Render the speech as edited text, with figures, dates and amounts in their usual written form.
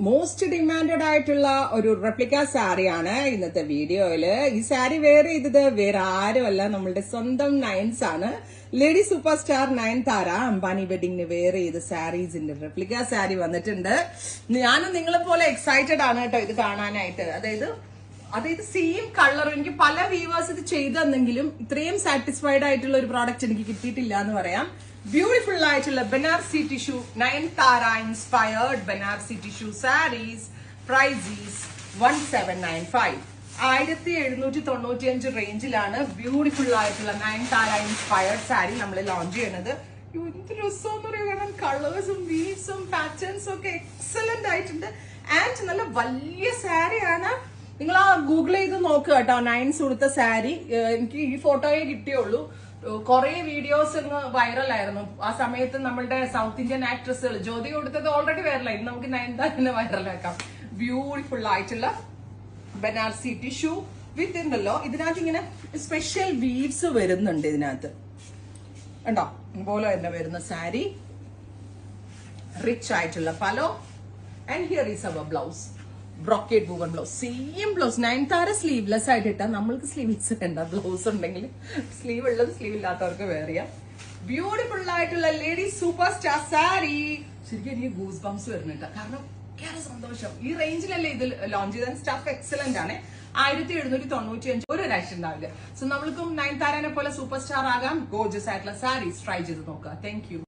Most demanded ആയിട്ടുള്ള ഒരു replica സാരിയാണ് ഇന്നത്തെ വീഡിയോയില്. ഈ സാരി വെയർ ചെയ്തത് വേറെ ആരുമല്ല, നമ്മളുടെ സ്വന്തം നയൻസ് ആണ്. Lady super star Nayanthara Ambani വെഡിങ്ങിന് വെയർ ചെയ്ത സാരീസിന്റെ റെപ്ലിക്ക സാരി വന്നിട്ടുണ്ട്. ഞാനും നിങ്ങളെ പോലെ എക്സൈറ്റഡ് ആണ് കേട്ടോ ഇത് കാണാനായിട്ട്. അതായത് സെയിം കളർ. എനിക്ക് പല വ്യൂവേഴ്സ് ഇത് ചെയ്തു തന്നെങ്കിലും ഇത്രയും സാറ്റിസ്ഫൈഡ് ആയിട്ടുള്ള ഒരു പ്രോഡക്റ്റ് എനിക്ക് കിട്ടിയിട്ടില്ല എന്ന് പറയാം. ബ്യൂട്ടിഫുൾ ആയിട്ടുള്ള Banarasi tissue Nayanthara inspired Banarasi tissue sarees. Price is 1795. 1795 റേഞ്ചിലാണ് ബ്യൂട്ടിഫുൾ ആയിട്ടുള്ള നയൻതാര ഇൻസ്പയർഡ് സാരി നമ്മൾ ലോഞ്ച് ചെയ്യുന്നത്. എന്ത് രസമെന്ന് പറയാം, കാരണം കളേഴ്സും വീവ്സും പാറ്റേൺസും ഒക്കെ എക്സലന്റ് ആയിട്ടുണ്ട്. ആൻഡ് നല്ല വലിയ സാരിയാണ്. നിങ്ങൾ ആ ഗൂഗിൾ ചെയ്ത് നോക്കുക കേട്ടോ, നയൻസ് കൊടുത്ത സാരി. എനിക്ക് ഈ ഫോട്ടോയെ കിട്ടിയുള്ളൂ. കുറെ വീഡിയോസ് വൈറലായിരുന്നു ആ സമയത്ത്. നമ്മളുടെ സൗത്ത് ഇന്ത്യൻ ആക്ട്രസുകൾ ജ്യോതി കൊടുത്തത് ഓൾറെഡി വൈറലായി. നമുക്ക് നയൻതാരനെ വൈറലാക്കാം. ബ്യൂട്ടിഫുൾ ആയിട്ടുള്ള ബനാറസി ടിഷ്യൂ വിത്ത് ഉണ്ടല്ലോ, ഇതിനകത്ത് ഇങ്ങനെ സ്പെഷ്യൽ വീവ്സ് വരുന്നുണ്ട്. ഇതിനകത്ത് ഉണ്ടോ പോലെ തന്നെ വരുന്ന സാരി. റിച്ച് ആയിട്ടുള്ള pallu. And here is our blouse. Brocade woven blouse. Same blouse. Nayanthara sleeveless ആയിട്ട് ഇട്ടാ നമ്മൾക്ക് സ്ലീവ്ലെസ് വേണ്ട. ബ്ലൗസ് ഉണ്ടെങ്കിൽ സ്ലീവ് ഉള്ളത് സ്ലീവ് ഇല്ലാത്തവർക്ക് വേറെ ചെയ്യാം. ബ്യൂട്ടിഫുൾ ആയിട്ടുള്ള ലേഡി സൂപ്പർ സ്റ്റാർ സാരി. ശരിക്കും എനിക്ക് ഗൂസ് ബംസ് വരുന്നുണ്ട്, കാരണം ഭയങ്കര സന്തോഷം. ഈ റേഞ്ചിലല്ലേ ഇത് ലോഞ്ച് ചെയ്ത. സ്റ്റഫ് എക്സലന്റ് ആണ്. 1795 ഒരു രക്ഷ ഉണ്ടാവില്ല. സോ നമ്മൾക്കും നയൻതാരനെ പോലെ സൂപ്പർ സ്റ്റാർ ആകാം. ഗോർജസ് ആയിട്ടുള്ള സാരീസ് ട്രൈ ചെയ്ത് നോക്കുക. Thank you.